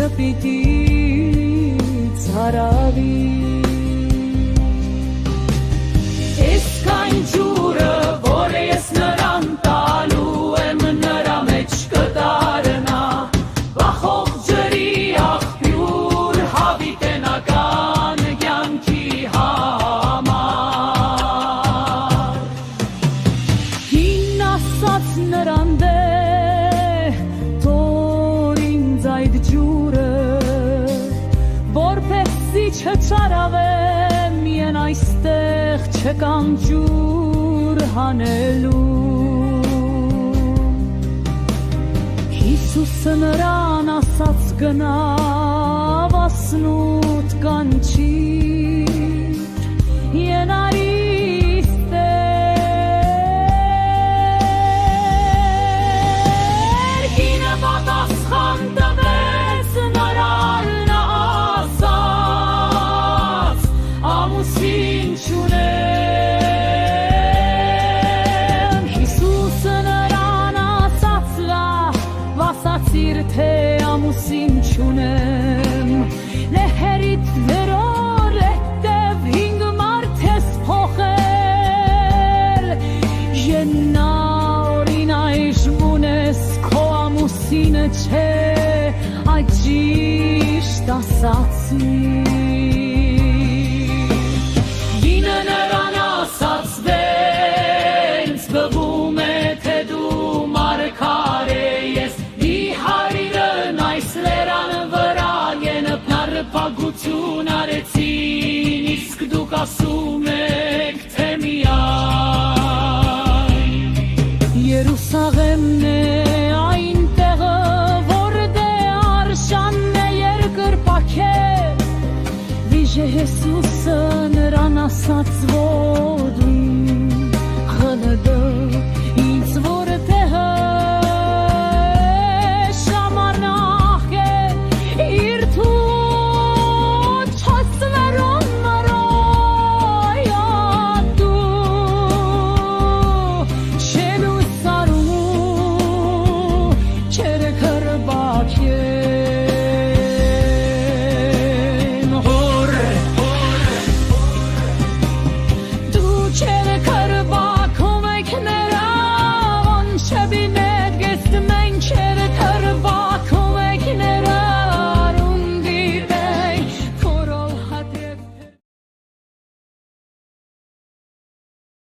Սպիտից հարավի Իսկայն ջուրը, որ ես նրան տալու եմ նրա մեջ կդառնա Վախող ջրի աղբյուր հավիտենական կյանքի համար Հին ասաց նրան Չչարավեմ են այստեղ չկամ ջուր հանելու Հիսուսը նրան ասաց գնավ ասնուտ կանչիր են արիստեր Կինը պատասխան տվեց նրան Ամուսին չունեմ Հիսուսը նրան ասաց վասացիր թե ամուսին չունեմ Լեհերիդ վերոր հետև հինգ մարդ ես փոխել Եննարին այժմուն ես քո ամուսինը չէ այդ ճիշտ ասացիր Պագություն արեցին, իսկ դուք ասում եք, թե միայն Երուսաղեմն է այն տեղը, որտեղ արշանն է երկրպագել Վիժե Հեսուսը նրան ասաց, որ